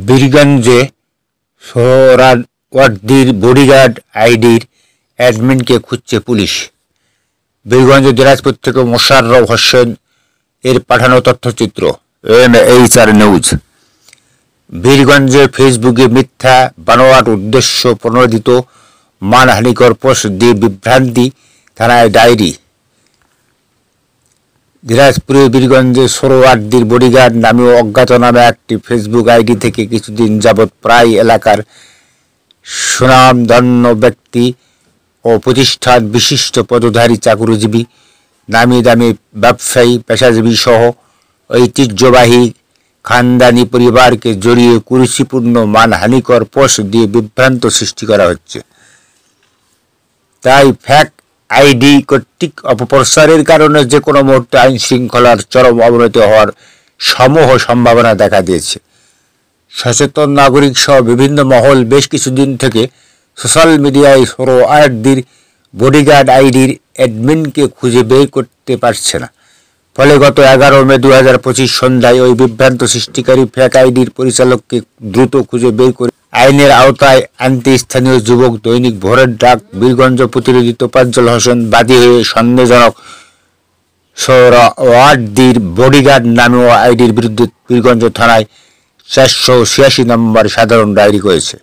বীরগঞ্জে সোহরাওয়ার্দীর bodyguard আইডির অ্যাডমিনকে খুঁজছে police. Birganj Dinajpur থেকে মোশাররফ হোসেন এর পাঠানো তথ্যচিত্র, MHR নিউজ। বীরগঞ্জে ফেসবুকে মিথ্যা বানোয়াট উদ্দেশ্য প্রণোদিত মানহানিকর পোস্ট দিয়ে বিভ্রান্তি, থানায় ডায়েরি। দিনাজপুরে বীরগঞ্জে সোহরাওয়ার্দীর বডিগার্ড নামীয় অজ্ঞাতনামা একটি ফেসবুক আইডি থেকে কিছুদিন যাবৎ প্রায় এলাকার সুনামধন্য ব্যক্তি ও প্রতিষ্ঠান বিশিষ্ট পদধারী চাকুরিজীবী, নামি দামি ব্যবসায়ী, পেশাজীবী সহ ঐতিহ্যবাহী খানদানি পরিবারকে জড়িয়ে কুরুচিপূর্ণ মানহানিকর পোস্ট দিয়ে বিভ্রান্ত সৃষ্টি করা হচ্ছে। তাই ফ্যাক আইডি কর্তৃক অপপ্রচারের কারণে যে কোনো মুহূর্তে আইন শৃঙ্খলার চরম অবনতি হওয়ার সমূহ সম্ভাবনা দেখা দিয়েছে। সচেতন নাগরিক সহ বিভিন্ন মহল বেশ কিছুদিন থেকে সোশ্যাল মিডিয়ায় সোহরাওয়ার্দীর বডিগার্ড আইডির অ্যাডমিনকে খুঁজে বের করতে পারছে না। ফলে গত 11 মে 2025 সন্ধ্যায় ওই বিভ্রান্ত সৃষ্টিকারী ফ্যাক আইডির পরিচালককে দ্রুত খুঁজে বের করে আইনের আওতায় আনতে স্থানীয় যুবক দৈনিক ভোরের ডাক বীরগঞ্জ প্রতিনিধি তোফাজ্জল হোসেন বাদী হয়ে সন্দেহজনক সোহরাওয়ার্দীর বডিগার্ড নামীয় আইডির বিরুদ্ধে বীরগঞ্জ থানায় 486 নম্বর সাধারণ ডায়েরি করেছে।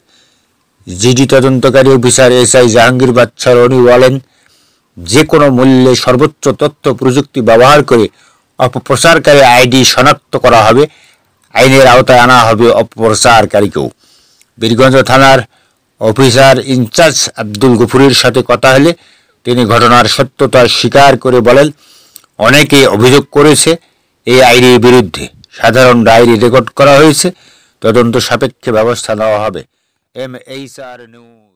জিডি তদন্তকারী অফিসার SI জাহাঙ্গীর বাদশা রনি বলেন, যে কোনো মূল্যে সর্বোচ্চ তথ্য প্রযুক্তি ব্যবহার করে অপপ্রচারকারী আইডি শনাক্ত করা হবে, আইনের আওতায় আনা হবে অপপ্রচারকারীকেও। বীরগঞ্জ থানার অফিসার ইনচার্জ আব্দুল গফুরের সাথে কথা হলে তিনি ঘটনার সত্যতা স্বীকার করে বলেন, অনেকে অভিযোগ করেছে এই আইডির বিরুদ্ধে। সাধারণ ডায়েরি রেকর্ড করা হয়েছে, তদন্ত সাপেক্ষে ব্যবস্থা নেওয়া হবে। MHR news.